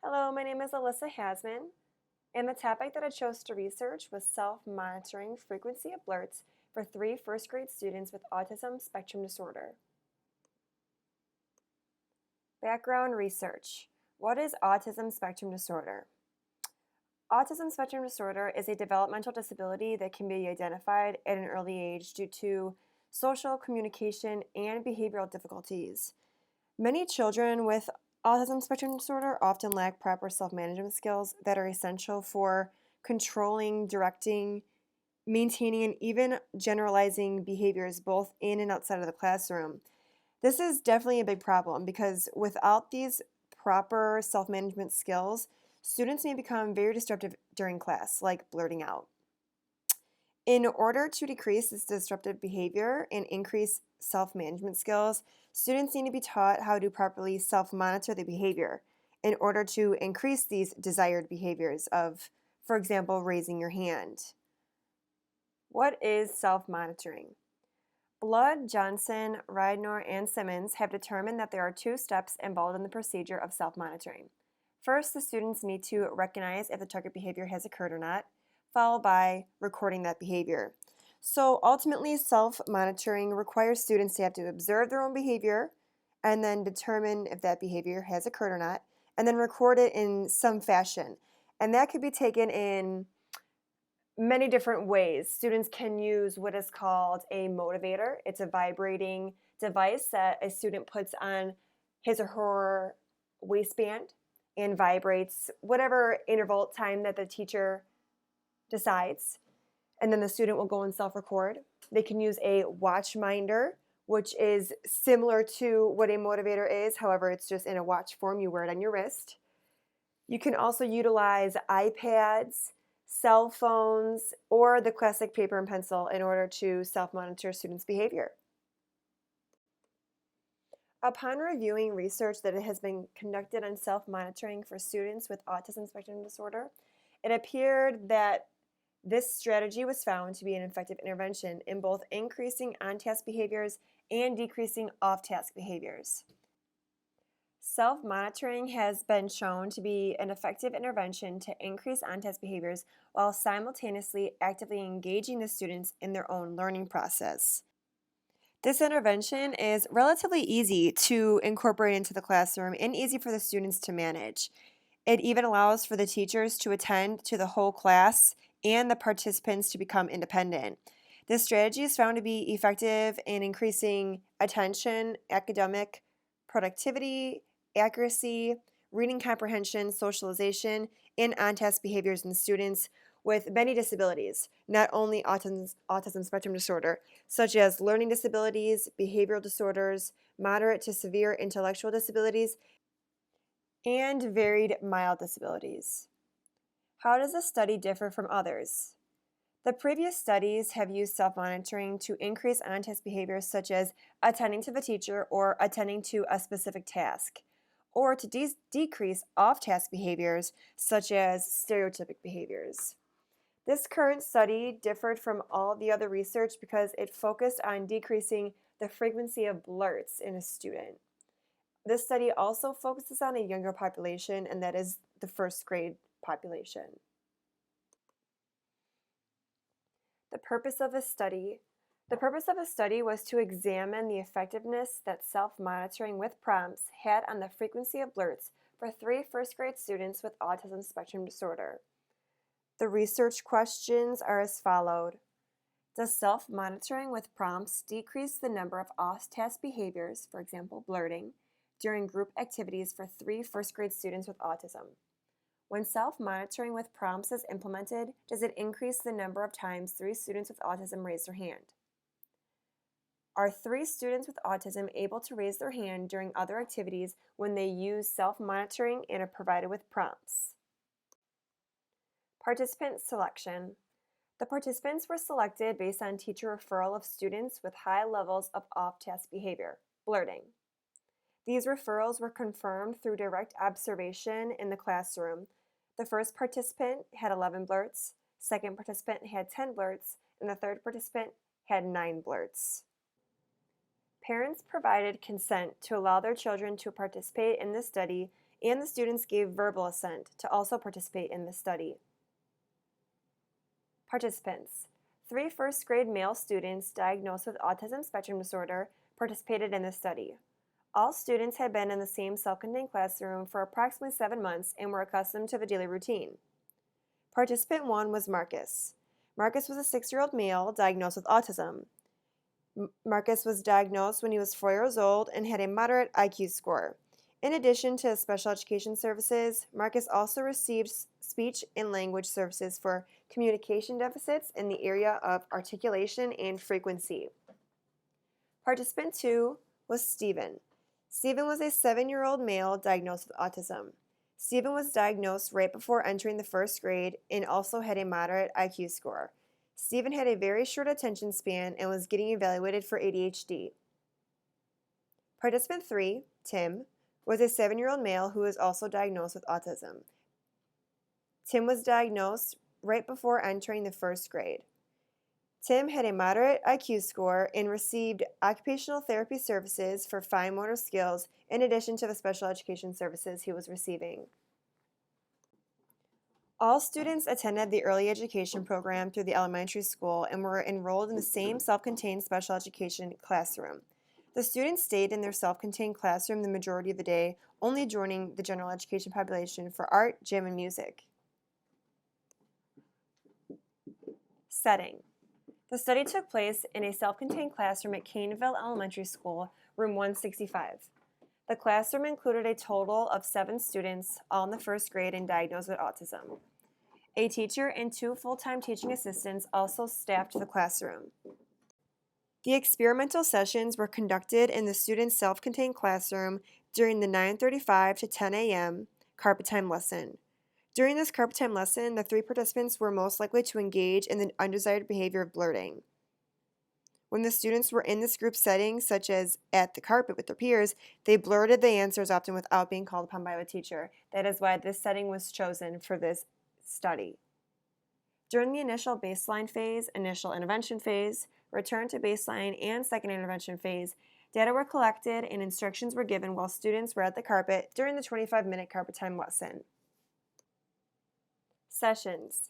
Hello, my name is Alyssa Hasman, and the topic that I chose to research was self-monitoring frequency of blurts for 3 first-grade students with autism spectrum disorder. Background research. What is autism spectrum disorder? Autism spectrum disorder is a developmental disability that can be identified at an early age due to social, communication, and behavioral difficulties. Many children with autism spectrum disorder often lack proper self-management skills that are essential for controlling, directing, maintaining, and even generalizing behaviors both in and outside of the classroom. This is definitely a big problem because without these proper self-management skills, students may become very disruptive during class, like blurting out. In order to decrease this disruptive behavior and increase self-management skills, students need to be taught how to properly self-monitor the behavior in order to increase these desired behaviors of, for example, raising your hand. What is self-monitoring? Blood, Johnson, Ridenour, and Simmons have determined that there are 2 steps involved in the procedure of self-monitoring. First, the students need to recognize if the target behavior has occurred or not, followed by recording that behavior. So ultimately, self-monitoring requires students to have to observe their own behavior and then determine if that behavior has occurred or not, and then record it in some fashion. And that could be taken in many different ways. Students can use what is called a motivator. It's a vibrating device that a student puts on his or her waistband and vibrates whatever interval time that the teacher decides, and then the student will go and self-record. They can use a watch minder, which is similar to what a motivator is, however, it's just in a watch form. You wear it on your wrist. You can also utilize iPads, cell phones, or the classic paper and pencil in order to self-monitor students' behavior. Upon reviewing research that has been conducted on self-monitoring for students with autism spectrum disorder, it appeared that this strategy was found to be an effective intervention in both increasing on-task behaviors and decreasing off-task behaviors. Self-monitoring has been shown to be an effective intervention to increase on-task behaviors while simultaneously actively engaging the students in their own learning process. This intervention is relatively easy to incorporate into the classroom and easy for the students to manage. It even allows for the teachers to attend to the whole class and the participants to become independent. This strategy is found to be effective in increasing attention, academic productivity, accuracy, reading comprehension, socialization, and on-task behaviors in students with many disabilities, not only autism spectrum disorder, such as learning disabilities, behavioral disorders, moderate to severe intellectual disabilities, and varied mild disabilities. How does this study differ from others? The previous studies have used self-monitoring to increase on-task behaviors such as attending to the teacher or attending to a specific task, or to decrease off-task behaviors such as stereotypic behaviors. This current study differed from all the other research because it focused on decreasing the frequency of blurts in a student. This study also focuses on a younger population, and that is the first grade population. The purpose of the study. The purpose of the study was to examine the effectiveness that self-monitoring with prompts had on the frequency of blurts for 3 first grade students with autism spectrum disorder. The research questions are as followed. Does self-monitoring with prompts decrease the number of off-task behaviors, for example, blurting, during group activities for 3 first grade students with autism? When self-monitoring with prompts is implemented, does it increase the number of times 3 students with autism raise their hand? Are 3 students with autism able to raise their hand during other activities when they use self-monitoring and are provided with prompts? Participant selection. The participants were selected based on teacher referral of students with high levels of off-task behavior, blurting. These referrals were confirmed through direct observation in the classroom. The first participant had 11 blurts, second participant had 10 blurts, and the third participant had 9 blurts. Parents provided consent to allow their children to participate in this study and the students gave verbal assent to also participate in the study. Participants. 3 first-grade male students diagnosed with autism spectrum disorder participated in the study. All students had been in the same self-contained classroom for approximately 7 months and were accustomed to the daily routine. Participant 1 was Marcus. Marcus was a 6-year-old male diagnosed with autism. Marcus was diagnosed when he was 4 years old and had a moderate IQ score. In addition to special education services, Marcus also received speech and language services for communication deficits in the area of articulation and frequency. Participant 2 was Stephen. Stephen was a 7-year-old male diagnosed with autism. Stephen was diagnosed right before entering the 1st grade and also had a moderate IQ score. Stephen had a very short attention span and was getting evaluated for ADHD. Participant 3, Tim, was a 7-year-old male who was also diagnosed with autism. Tim was diagnosed right before entering the 1st grade. Tim had a moderate IQ score and received occupational therapy services for fine motor skills in addition to the special education services he was receiving. All students attended the early education program through the elementary school and were enrolled in the same self-contained special education classroom. The students stayed in their self-contained classroom the majority of the day, only joining the general education population for art, gym, and music. Setting. The study took place in a self-contained classroom at Caneville Elementary School, room 165. The classroom included a total of 7 students, all in the 1st grade and diagnosed with autism. A teacher and 2 full-time teaching assistants also staffed the classroom. The experimental sessions were conducted in the students' self-contained classroom during the 9:35 to 10 a.m. carpet time lesson. During this carpet time lesson, the 3 participants were most likely to engage in the undesired behavior of blurting. When the students were in this group setting, such as at the carpet with their peers, they blurted the answers often without being called upon by the teacher. That is why this setting was chosen for this study. During the initial baseline phase, initial intervention phase, return to baseline, and second intervention phase, data were collected and instructions were given while students were at the carpet during the 25-minute carpet time lesson. Sessions.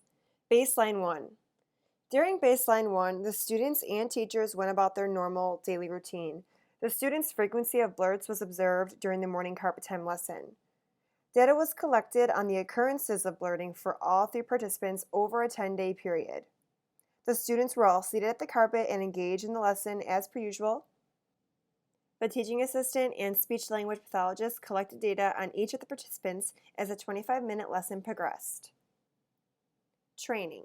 Baseline 1. During Baseline 1, the students and teachers went about their normal daily routine. The students' frequency of blurts was observed during the morning carpet time lesson. Data was collected on the occurrences of blurting for all 3 participants over a 10-day period. The students were all seated at the carpet and engaged in the lesson as per usual. The teaching assistant and speech-language pathologist collected data on each of the participants as the 25-minute lesson progressed. Training.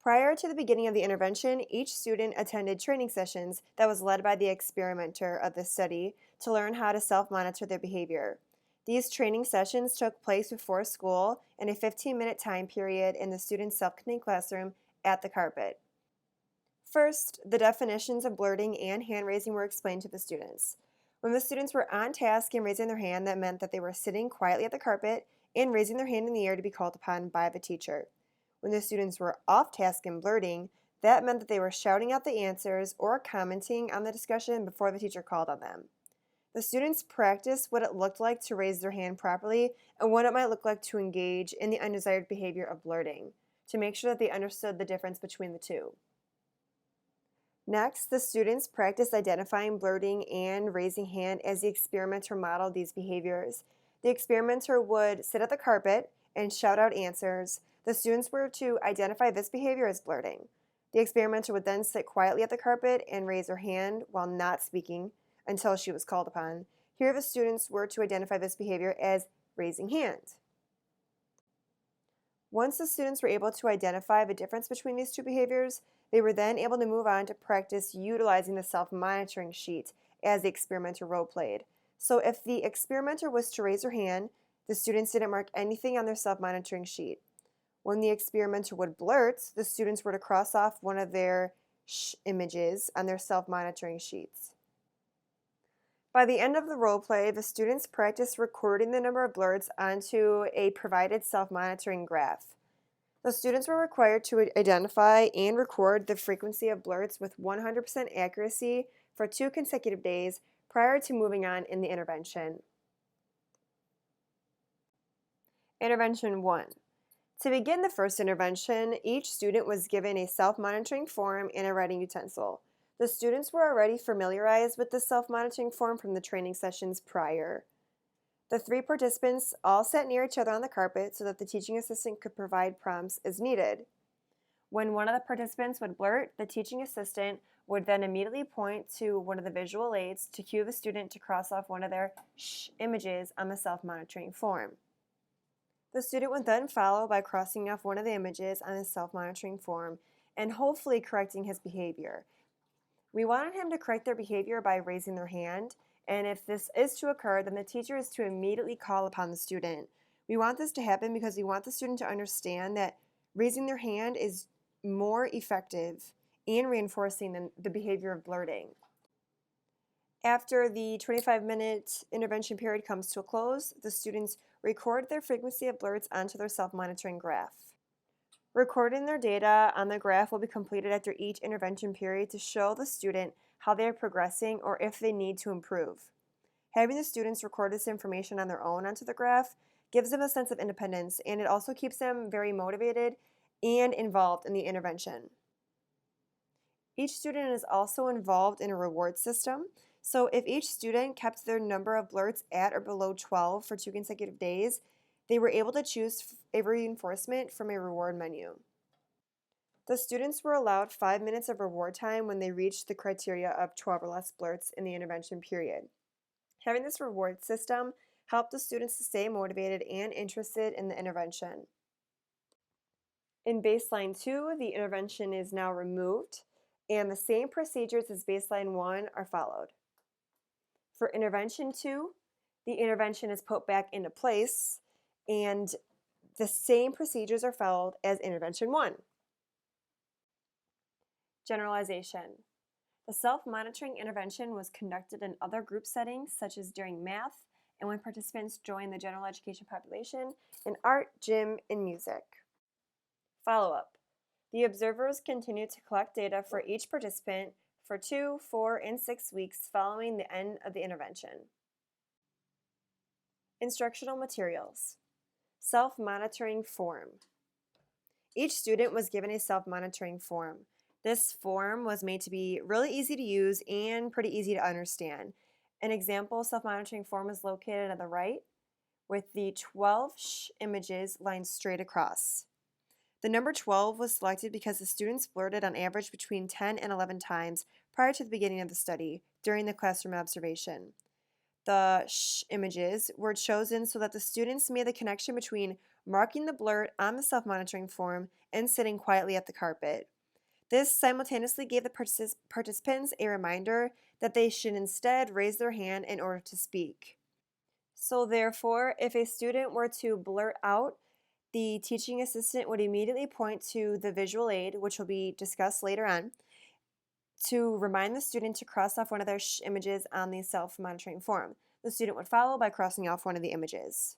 Prior to the beginning of the intervention, each student attended training sessions that was led by the experimenter of the study to learn how to self-monitor their behavior. These training sessions took place before school in a 15-minute time period in the student's self-contained classroom at the carpet. First, the definitions of blurting and hand-raising were explained to the students. When the students were on task and raising their hand, that meant that they were sitting quietly at the carpet and raising their hand in the air to be called upon by the teacher. When the students were off task and blurting, that meant that they were shouting out the answers or commenting on the discussion before the teacher called on them. The students practiced what it looked like to raise their hand properly and what it might look like to engage in the undesired behavior of blurting, to make sure that they understood the difference between the two. Next, the students practiced identifying blurting and raising hand as the experimenter modeled these behaviors. The experimenter would sit at the carpet and shout out answers. The students were to identify this behavior as blurting. The experimenter would then sit quietly at the carpet and raise her hand while not speaking until she was called upon. Here the students were to identify this behavior as raising hand. Once the students were able to identify the difference between these two behaviors, they were then able to move on to practice utilizing the self-monitoring sheet as the experimenter role-played. So if the experimenter was to raise her hand, the students didn't mark anything on their self-monitoring sheet. When the experimenter would blurt, the students were to cross off one of their images on their self-monitoring sheets. By the end of the role play, the students practiced recording the number of blurts onto a provided self-monitoring graph. The students were required to identify and record the frequency of blurts with 100% accuracy for 2 consecutive days prior to moving on in the intervention. Intervention 1. To begin the first intervention, each student was given a self-monitoring form and a writing utensil. The students were already familiarized with the self-monitoring form from the training sessions prior. The three participants all sat near each other on the carpet so that the teaching assistant could provide prompts as needed. When one of the participants would blurt, the teaching assistant would then immediately point to one of the visual aids to cue the student to cross off one of their images on the self-monitoring form. The student would then follow by crossing off one of the images on his self-monitoring form and hopefully correcting his behavior. We wanted him to correct their behavior by raising their hand, and if this is to occur, then the teacher is to immediately call upon the student. We want this to happen because we want the student to understand that raising their hand is more effective in reinforcing the behavior of blurting. After the 25-minute intervention period comes to a close, the students record their frequency of blurts onto their self-monitoring graph. Recording their data on the graph will be completed after each intervention period to show the student how they are progressing or if they need to improve. Having the students record this information on their own onto the graph gives them a sense of independence, and it also keeps them very motivated and involved in the intervention. Each student is also involved in a reward system, so if each student kept their number of blurts at or below 12 for 2 consecutive days, they were able to choose a reinforcement from a reward menu. The students were allowed 5 minutes of reward time when they reached the criteria of 12 or less blurts in the intervention period. Having this reward system helped the students to stay motivated and interested in the intervention. In baseline 2, the intervention is now removed, and the same procedures as baseline 1 are followed. For intervention 2, the intervention is put back into place, and the same procedures are followed as intervention 1. Generalization. The self-monitoring intervention was conducted in other group settings, such as during math and when participants joined the general education population in art, gym, and music. Follow-up. The observers continued to collect data for each participant for 2, 4, and 6 weeks following the end of the intervention. Instructional materials. Self-monitoring form. Each student was given a self-monitoring form. This form was made to be really easy to use and pretty easy to understand. An example self-monitoring form is located on the right with the 12 images lined straight across. The number 12 was selected because the students blurted on average between 10 and 11 times prior to the beginning of the study during the classroom observation. The images were chosen so that the students made the connection between marking the blurt on the self-monitoring form and sitting quietly at the carpet. This simultaneously gave the participants a reminder that they should instead raise their hand in order to speak. So therefore, if a student were to blurt out, the teaching assistant would immediately point to the visual aid, which will be discussed later on, to remind the student to cross off one of their images on the self-monitoring form. The student would follow by crossing off one of the images.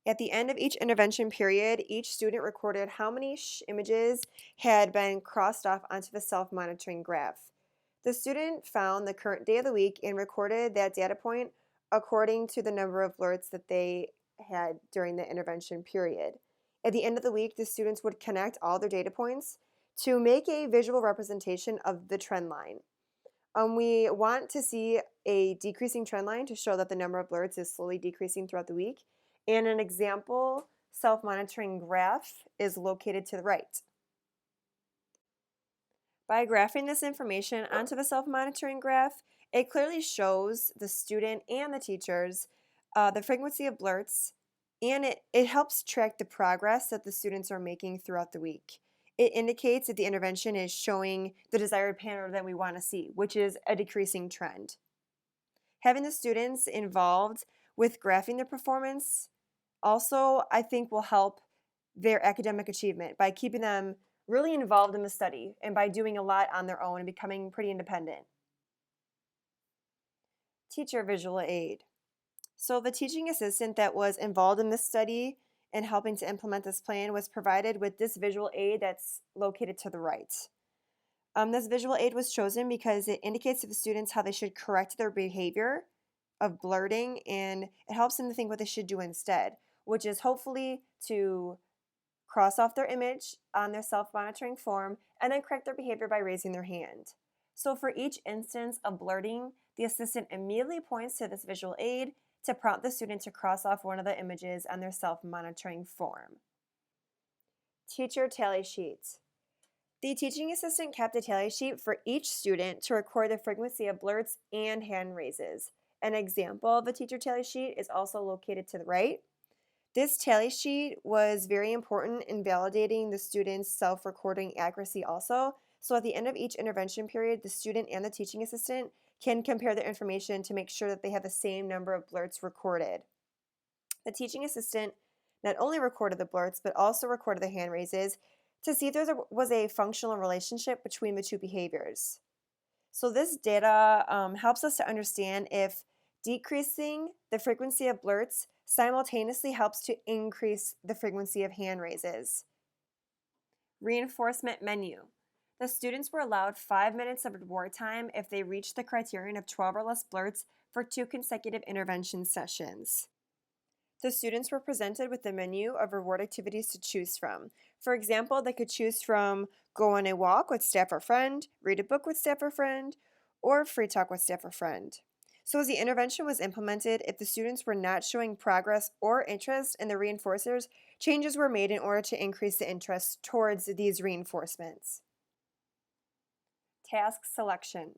At the end of each intervention period, each student recorded how many images had been crossed off onto the self-monitoring graph. The student found the current day of the week and recorded that data point according to the number of blurts that they had during the intervention period. At the end of the week, the students would connect all their data points to make a visual representation of the trend line. We want to see a decreasing trend line to show that the number of blurts is slowly decreasing throughout the week. And an example self-monitoring graph is located to the right. By graphing this information onto the self-monitoring graph, it clearly shows the student and the teachers the frequency of blurts, and it helps track the progress that the students are making throughout the week. It indicates that the intervention is showing the desired pattern that we want to see, which is a decreasing trend. Having the students involved with graphing their performance also, I think, will help their academic achievement by keeping them really involved in the study and by doing a lot on their own and becoming pretty independent. Teacher visual aid. So the teaching assistant that was involved in this study and helping to implement this plan was provided with this visual aid that's located to the right. This visual aid was chosen because it indicates to the students how they should correct their behavior of blurting, and it helps them to think what they should do instead. which is hopefully to cross off their image on their self-monitoring form, and then correct their behavior by raising their hand. So for each instance of blurting, the assistant immediately points to this visual aid to prompt the student to cross off one of the images on their self-monitoring form. Teacher tally sheet. The teaching assistant kept a tally sheet for each student to record the frequency of blurts and hand raises. An example of a teacher tally sheet is also located to the right. This tally sheet was very important in validating the student's self-recording accuracy also. So at the end of each intervention period, the student and the teaching assistant can compare their information to make sure that they have the same number of blurts recorded. The teaching assistant not only recorded the blurts, but also recorded the hand raises to see if there was a functional relationship between the two behaviors. So this data helps us to understand if decreasing the frequency of blurts simultaneously helps to increase the frequency of hand raises. Reinforcement menu. The students were allowed 5 minutes of reward time if they reached the criterion of 12 or less blurts for 2 consecutive intervention sessions. The students were presented with a menu of reward activities to choose from. For example, they could choose from go on a walk with staff or friend, read a book with staff or friend, or free talk with staff or friend. So as the intervention was implemented, if the students were not showing progress or interest in the reinforcers, changes were made in order to increase the interest towards these reinforcements. Task selection.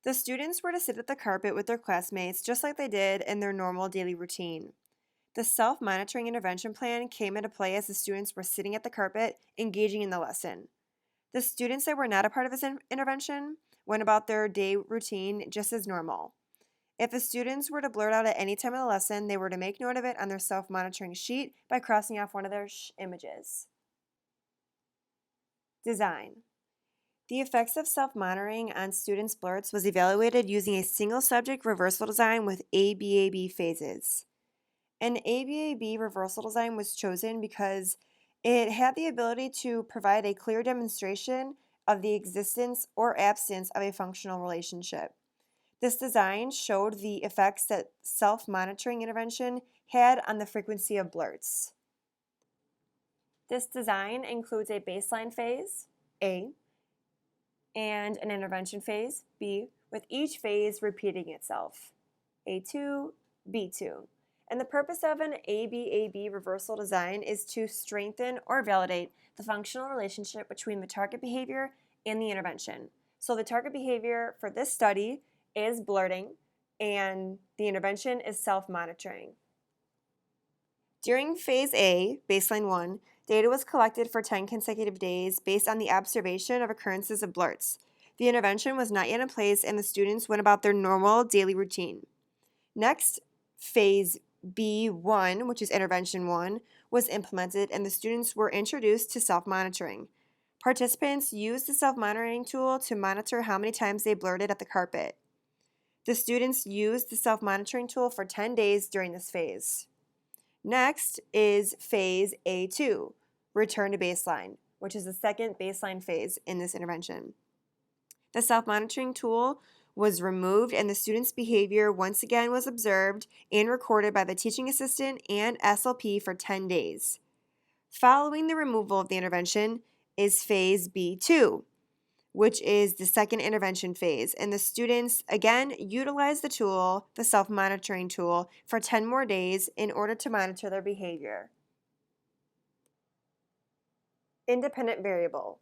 The students were to sit at the carpet with their classmates just like they did in their normal daily routine. The self-monitoring intervention plan came into play as the students were sitting at the carpet, engaging in the lesson. The students that were not a part of this intervention went about their day routine just as normal. If the students were to blurt out at any time of the lesson, they were to make note of it on their self-monitoring sheet by crossing off one of their images. Design. The effects of self-monitoring on students' blurts was evaluated using a single-subject reversal design with ABAB phases. An ABAB reversal design was chosen because it had the ability to provide a clear demonstration of the existence or absence of a functional relationship. This design showed the effects that self-monitoring intervention had on the frequency of blurts. This design includes a baseline phase, A, and an intervention phase, B, with each phase repeating itself, A2, B2. And the purpose of an ABAB reversal design is to strengthen or validate the functional relationship between the target behavior and the intervention. So the target behavior for this study is blurting, and the intervention is self-monitoring. During phase A, baseline 1, data was collected for 10 consecutive days based on the observation of occurrences of blurts. The intervention was not yet in place and the students went about their normal daily routine. Next, phase B1, which is intervention 1, was implemented and the students were introduced to self-monitoring. Participants used the self-monitoring tool to monitor how many times they blurted at the carpet. The students used the self-monitoring tool for 10 days during this phase. Next is phase A2, return to baseline, which is the second baseline phase in this intervention. The self-monitoring tool was removed and the student's behavior once again was observed and recorded by the teaching assistant and SLP for 10 days. Following the removal of the intervention is phase B2, which is the second intervention phase, and the students again utilize the tool, the self-monitoring tool, for 10 more days in order to monitor their behavior. Independent variable.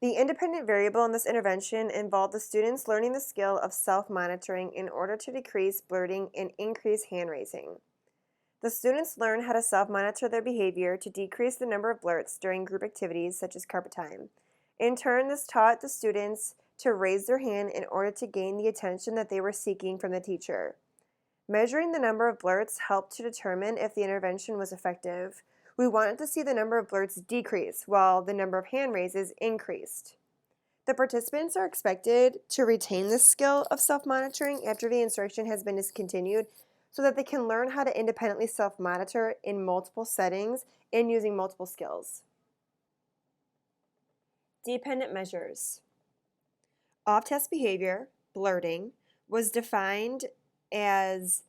The independent variable in this intervention involved the students learning the skill of self-monitoring in order to decrease blurting and increase hand raising. The students learned how to self-monitor their behavior to decrease the number of blurts during group activities such as carpet time. In turn, this taught the students to raise their hand in order to gain the attention that they were seeking from the teacher. Measuring the number of blurts helped to determine if the intervention was effective. We wanted to see the number of blurts decrease while the number of hand raises increased. The participants are expected to retain this skill of self-monitoring after the instruction has been discontinued so that they can learn how to independently self-monitor in multiple settings and using multiple skills. Dependent measures. Off-task behavior, blurting, was defined as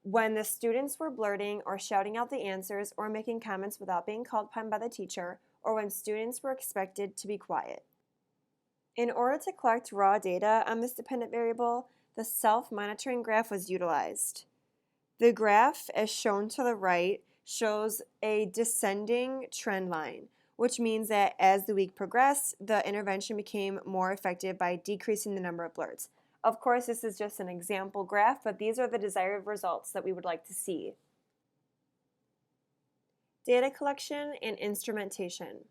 when the students were blurting or shouting out the answers or making comments without being called upon by the teacher, or when students were expected to be quiet. In order to collect raw data on this dependent variable, the self-monitoring graph was utilized. The graph, as shown to the right, shows a descending trend line, which means that as the week progressed, the intervention became more effective by decreasing the number of blurts. Of course, this is just an example graph, but these are the desired results that we would like to see. Data collection and instrumentation.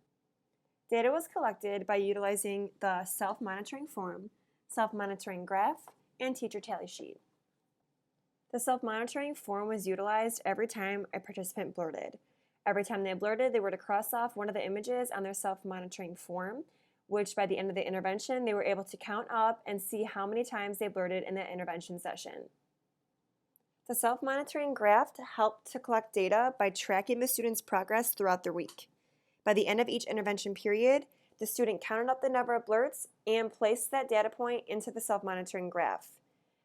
Data was collected by utilizing the self-monitoring form, self-monitoring graph, and teacher tally sheet. The self-monitoring form was utilized every time a participant blurted. Every time they blurted, they were to cross off one of the images on their self-monitoring form, which by the end of the intervention, they were able to count up and see how many times they blurted in that intervention session. The self-monitoring graph helped to collect data by tracking the student's progress throughout their week. By the end of each intervention period, the student counted up the number of blurts and placed that data point into the self-monitoring graph.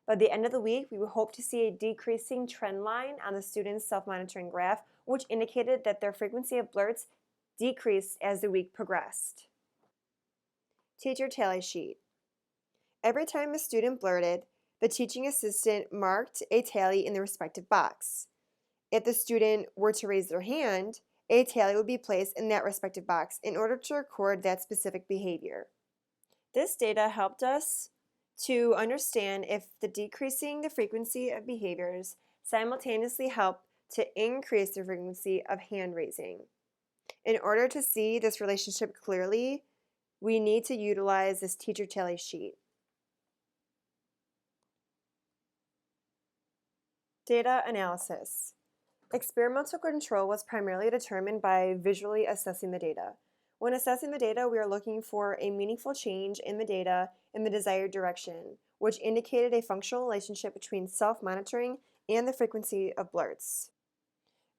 By the end of the week, we would hope to see a decreasing trend line on the student's self-monitoring graph, which indicated that their frequency of blurts decreased as the week progressed. Teacher tally sheet. Every time a student blurted, the teaching assistant marked a tally in the respective box. If the student were to raise their hand, a tally would be placed in that respective box in order to record that specific behavior. This data helped us to understand if decreasing the frequency of behaviors simultaneously helped to increase the frequency of hand raising. In order to see this relationship clearly, we need to utilize this teacher tally sheet. Data analysis. Experimental control was primarily determined by visually assessing the data. When assessing the data, we are looking for a meaningful change in the data in the desired direction, which indicated a functional relationship between self-monitoring and the frequency of blurts.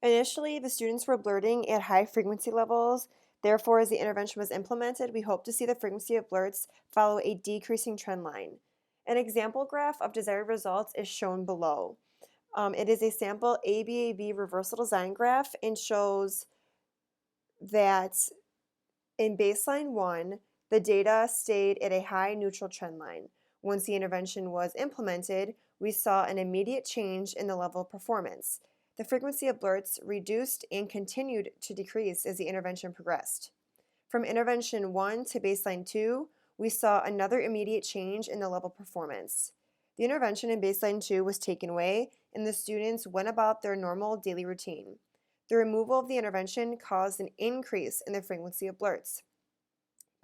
Initially, the students were blurting at high frequency levels. Therefore, as the intervention was implemented, we hope to see the frequency of blurts follow a decreasing trend line. An example graph of desired results is shown below. It is a sample ABAB reversal design graph and shows that in baseline 1, the data stayed at a high neutral trend line. Once the intervention was implemented, we saw an immediate change in the level of performance. The frequency of blurts reduced and continued to decrease as the intervention progressed. From intervention 1 to baseline 2, we saw another immediate change in the level of performance. The intervention in baseline 2 was taken away, and the students went about their normal daily routine. The removal of the intervention caused an increase in the frequency of blurts.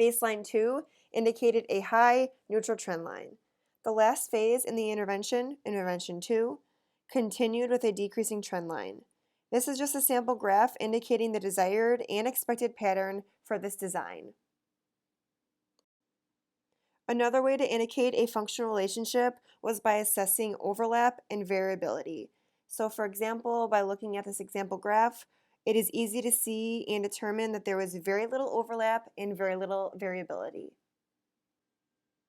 Baseline 2 indicated a high neutral trend line. The last phase in the intervention, intervention 2, continued with a decreasing trend line. This is just a sample graph indicating the desired and expected pattern for this design. Another way to indicate a functional relationship was by assessing overlap and variability. So for example, by looking at this example graph, it is easy to see and determine that there was very little overlap and very little variability.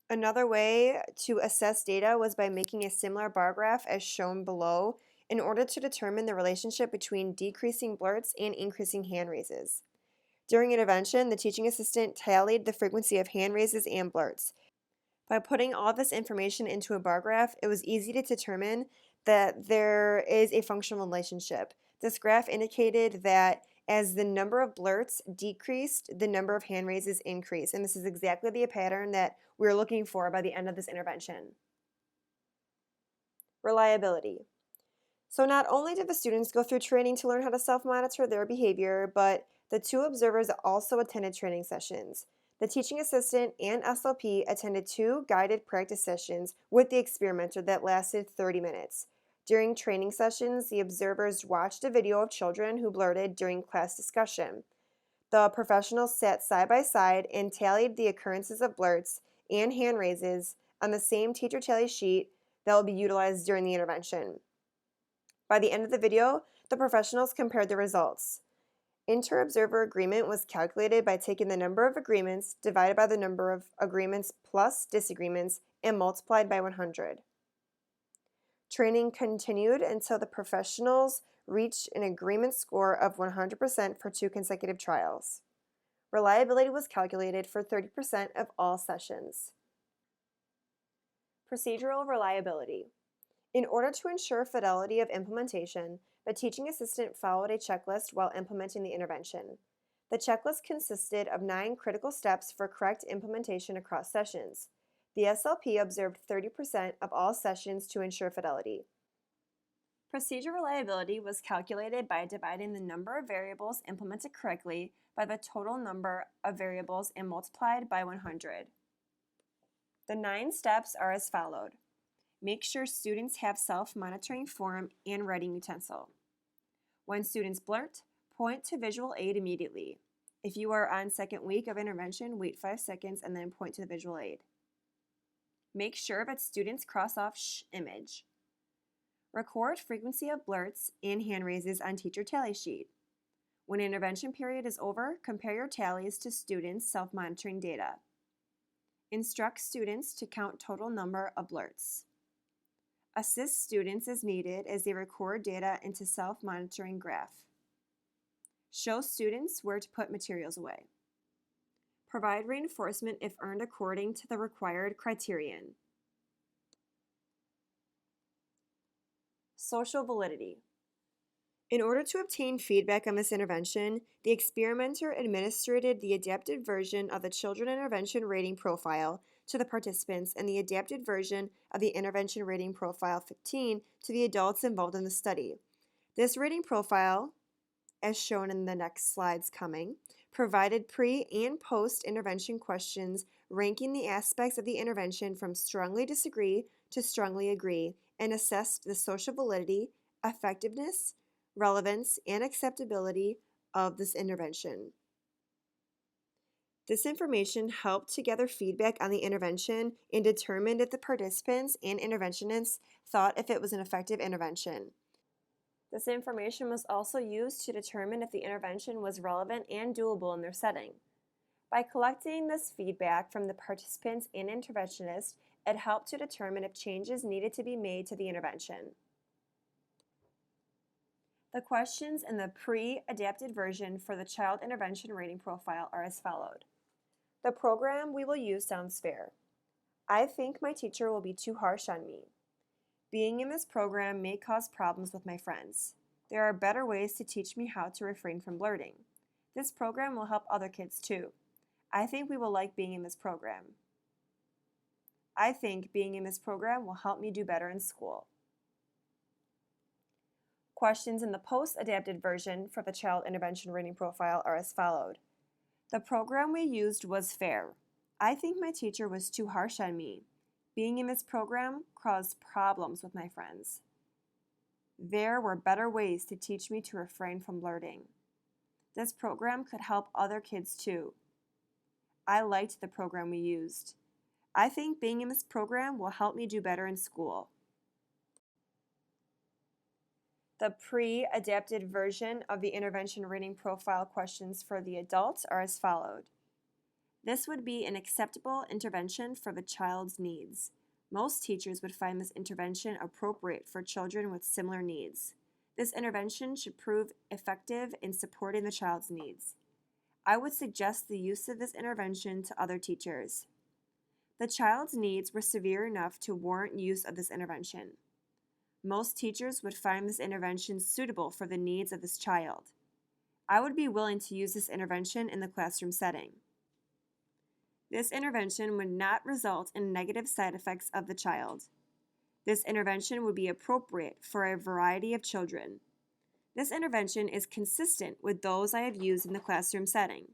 Another way to assess data was by making a similar bar graph as shown below in order to determine the relationship between decreasing blurts and increasing hand raises. During intervention, the teaching assistant tallied the frequency of hand raises and blurts. By putting all this information into a bar graph, it was easy to determine that there is a functional relationship. This graph indicated that as the number of blurts decreased, the number of hand raises increased. And this is exactly the pattern that we were looking for by the end of this intervention. Reliability. So not only did the students go through training to learn how to self-monitor their behavior, but the two observers also attended training sessions. The teaching assistant and SLP attended 2 guided practice sessions with the experimenter that lasted 30 minutes. During training sessions, the observers watched a video of children who blurted during class discussion. The professionals sat side by side and tallied the occurrences of blurts and hand raises on the same teacher tally sheet that will be utilized during the intervention. By the end of the video, the professionals compared the results. Inter-observer agreement was calculated by taking the number of agreements divided by the number of agreements plus disagreements and multiplied by 100. Training continued until the professionals reached an agreement score of 100% for 2 consecutive trials. Reliability was calculated for 30% of all sessions. Procedural reliability. In order to ensure fidelity of implementation, the teaching assistant followed a checklist while implementing the intervention. The checklist consisted of 9 critical steps for correct implementation across sessions. The SLP observed 30% of all sessions to ensure fidelity. Procedure reliability was calculated by dividing the number of variables implemented correctly by the total number of variables and multiplied by 100. The 9 steps are as followed. Make sure students have self-monitoring form and writing utensil. When students blurt, point to visual aid immediately. If you are on second week of intervention, wait 5 seconds and then point to the visual aid. Make sure that students cross off "sh" image. Record frequency of blurts and hand raises on teacher tally sheet. When intervention period is over, compare your tallies to students' self-monitoring data. Instruct students to count total number of blurts. Assist students as needed as they record data into self-monitoring graph. Show students where to put materials away. Provide reinforcement if earned according to the required criterion. Social validity. In order to obtain feedback on this intervention, the experimenter administered the adapted version of the Children Intervention Rating Profile to the participants and the adapted version of the Intervention Rating Profile 15 to the adults involved in the study. This rating profile, as shown in the next slides coming, provided pre- and post-intervention questions ranking the aspects of the intervention from strongly disagree to strongly agree and assessed the social validity, effectiveness, relevance, and acceptability of this intervention. This information helped to gather feedback on the intervention and determined if the participants and interventionists thought if it was an effective intervention. This information was also used to determine if the intervention was relevant and doable in their setting. By collecting this feedback from the participants and interventionists, it helped to determine if changes needed to be made to the intervention. The questions in the pre-adapted version for the Child Intervention Rating Profile are as followed. The program we will use sounds fair. I think my teacher will be too harsh on me. Being in this program may cause problems with my friends. There are better ways to teach me how to refrain from blurting. This program will help other kids too. I think we will like being in this program. I think being in this program will help me do better in school. Questions in the post-adapted version for the Child Intervention Rating Profile are as followed. The program we used was fair. I think my teacher was too harsh on me. Being in this program caused problems with my friends. There were better ways to teach me to refrain from blurting. This program could help other kids too. I liked the program we used. I think being in this program will help me do better in school. The pre-adapted version of the intervention rating profile questions for the adults are as followed. This would be an acceptable intervention for the child's needs. Most teachers would find this intervention appropriate for children with similar needs. This intervention should prove effective in supporting the child's needs. I would suggest the use of this intervention to other teachers. The child's needs were severe enough to warrant use of this intervention. Most teachers would find this intervention suitable for the needs of this child. I would be willing to use this intervention in the classroom setting. This intervention would not result in negative side effects of the child. This intervention would be appropriate for a variety of children. This intervention is consistent with those I have used in the classroom setting.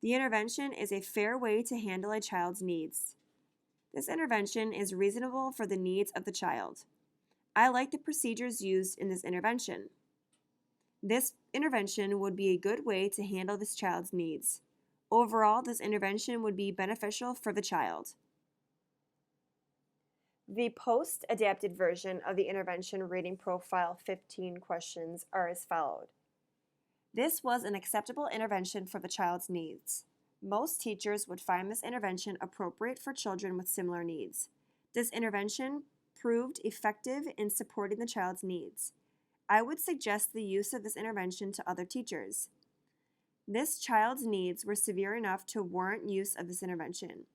The intervention is a fair way to handle a child's needs. This intervention is reasonable for the needs of the child. I like the procedures used in this intervention. This intervention would be a good way to handle this child's needs. Overall, this intervention would be beneficial for the child. The post-adapted version of the intervention rating profile 15 questions are as followed. This was an acceptable intervention for the child's needs. Most teachers would find this intervention appropriate for children with similar needs. This intervention proved effective in supporting the child's needs. I would suggest the use of this intervention to other teachers. This child's needs were severe enough to warrant use of this intervention.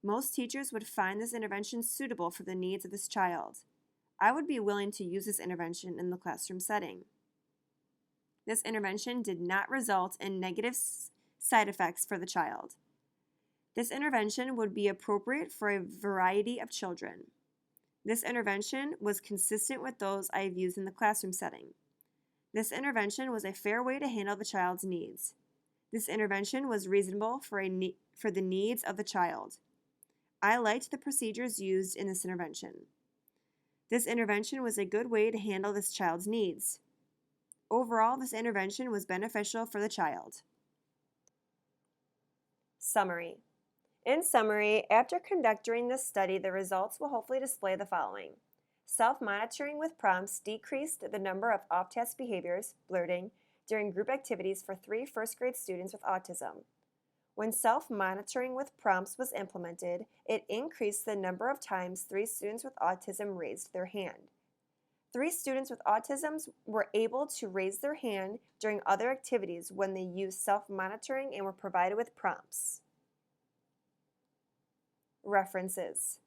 Most teachers would find this intervention suitable for the needs of this child. I would be willing to use this intervention in the classroom setting. This intervention did not result in negative side effects for the child. This intervention would be appropriate for a variety of children. This intervention was consistent with those I have used in the classroom setting. This intervention was a fair way to handle the child's needs. This intervention was reasonable for the needs of the child. I liked the procedures used in this intervention. This intervention was a good way to handle this child's needs. Overall, this intervention was beneficial for the child. Summary. In summary, after conducting this study, the results will hopefully display the following. Self-monitoring with prompts decreased the number of off-task behaviors, blurting, during group activities for 3 first-grade students with autism. When self-monitoring with prompts was implemented, it increased the number of times 3 students with autism raised their hand. 3 students with autism were able to raise their hand during other activities when they used self-monitoring and were provided with prompts. References.